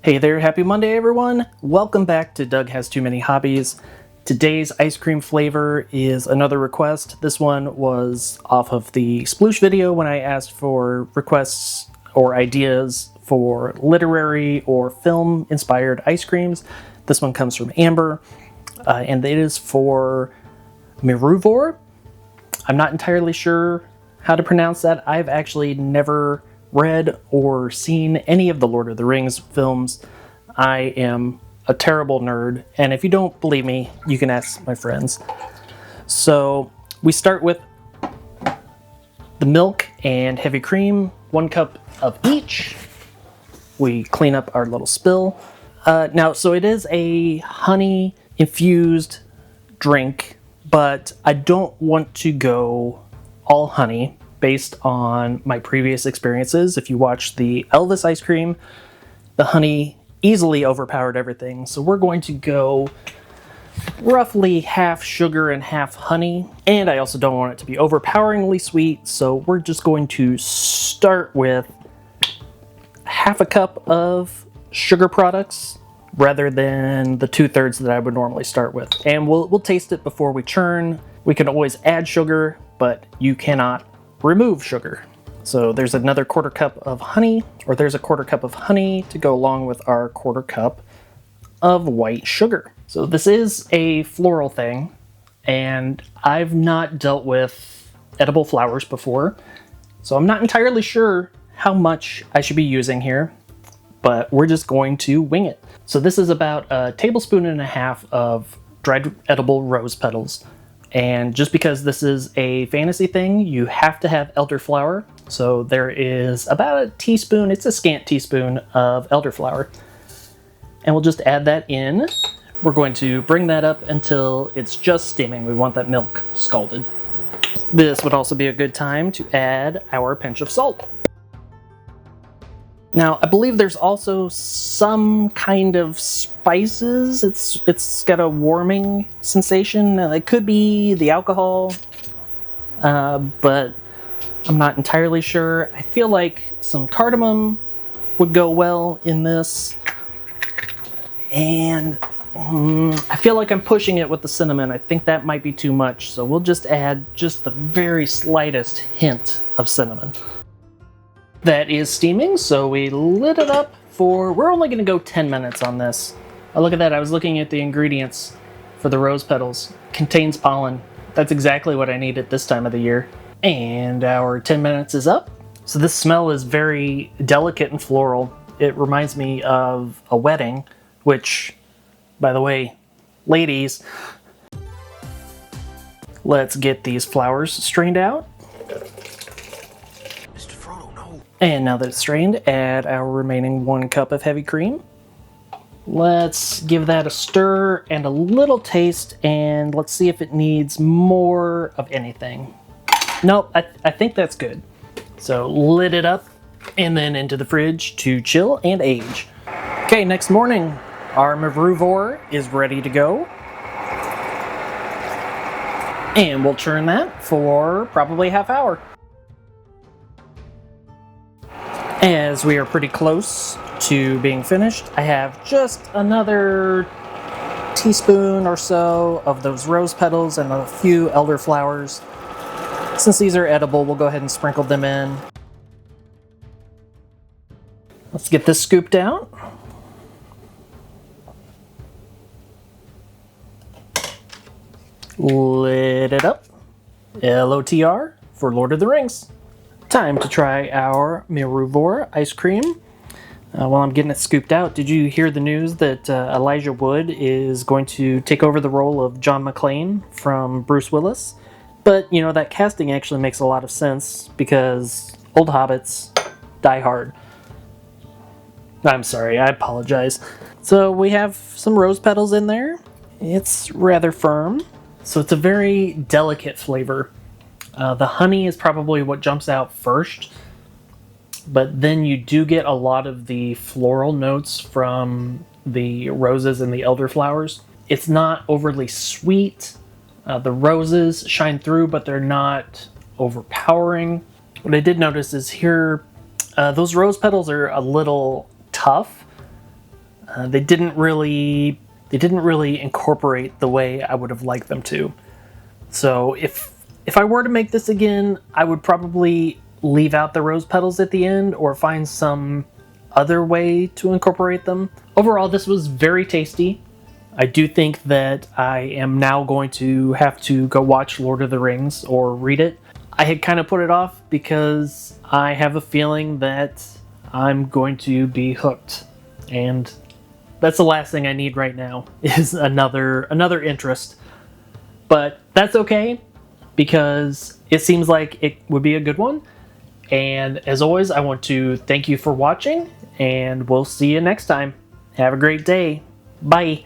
Hey there, happy Monday everyone! Welcome back to Doug Has Too Many Hobbies. Today's ice cream flavor is another request. This one was off of the Sploosh video when I asked for requests or ideas for literary or film inspired ice creams. This one comes from Amber, and it is for Miruvor. I'm not entirely sure how to pronounce that. I've actually never read or seen any of the Lord of the Rings films. I am a terrible nerd, and if you don't believe me, you can ask my friends. So we start with the milk and heavy cream, 1 cup of each. We clean up our little spill. So it is a honey infused drink, but I don't want to go all honey based on my previous experiences. If you watch the Elvis ice cream, the honey easily overpowered everything. So we're going to go roughly half sugar and half honey. And I also don't want it to be overpoweringly sweet. So we're just going to start with half a cup of sugar products rather than the 2/3 that I would normally start with. And we'll taste it before we churn. We can always add sugar, but you cannot remove sugar. So there's another 1/4 cup of honey, or there's a 1/4 cup of honey to go along with our 1/4 cup of white sugar. So this is a floral thing, and I've not dealt with edible flowers before, so I'm not entirely sure how much I should be using here, but we're just going to wing it. So this is about 1.5 tablespoons of dried edible rose petals. And just because this is a fantasy thing, you have to have elderflower. So there is about a teaspoon, it's a scant teaspoon of elderflower. And we'll just add that in. We're going to bring that up until it's just steaming. We want that milk scalded. This would also be a good time to add our pinch of salt. Now, I believe there's also some kind of spices. It's got a warming sensation. It could be the alcohol, but I'm not entirely sure. I feel like some cardamom would go well in this. And I feel like I'm pushing it with the cinnamon. I think that might be too much. So we'll just add just the very slightest hint of cinnamon. That is steaming, so we lit it up for, we're only gonna go 10 minutes on this. Oh, look at that, I was looking at the ingredients for the rose petals. Contains pollen. That's exactly what I need at this time of the year. And our 10 minutes is up. So this smell is very delicate and floral. It reminds me of a wedding, which, by the way, ladies, let's get these flowers strained out. And now that it's strained, add our remaining 1 cup of heavy cream. Let's give that a stir and a little taste, and let's see if it needs more of anything. Nope, I think that's good. So lit it up and then into the fridge to chill and age. Okay, next morning, our Miruvor is ready to go. And we'll churn that for probably half hour. As we are pretty close to being finished, I have just another teaspoon or so of those rose petals and a few elderflowers. Since these are edible, we'll go ahead and sprinkle them in. Let's get this scooped out. Lit it up. LOTR for Lord of the Rings. Time to try our Miruvor Ice Cream. While I'm getting it scooped out, did you hear the news that Elijah Wood is going to take over the role of John McClane from Bruce Willis? But, you know, that casting actually makes a lot of sense because old hobbits die hard. I'm sorry, I apologize. So we have some rose petals in there. It's rather firm. So it's a very delicate flavor. The honey is probably what jumps out first, but then you do get a lot of the floral notes from the roses and the elderflowers. It's not overly sweet. The roses shine through, but they're not overpowering. What I did notice is here, those rose petals are a little tough, They didn't really incorporate the way I would have liked them to. So if I were to make this again, I would probably leave out the rose petals at the end or find some other way to incorporate them. Overall, this was very tasty. I do think that I am now going to have to go watch Lord of the Rings or read it. I had kind of put it off because I have a feeling that I'm going to be hooked, and that's the last thing I need right now is another interest. But that's okay because it seems like it would be a good one. And as always, I want to thank you for watching, and we'll see you next time. Have a great day. Bye.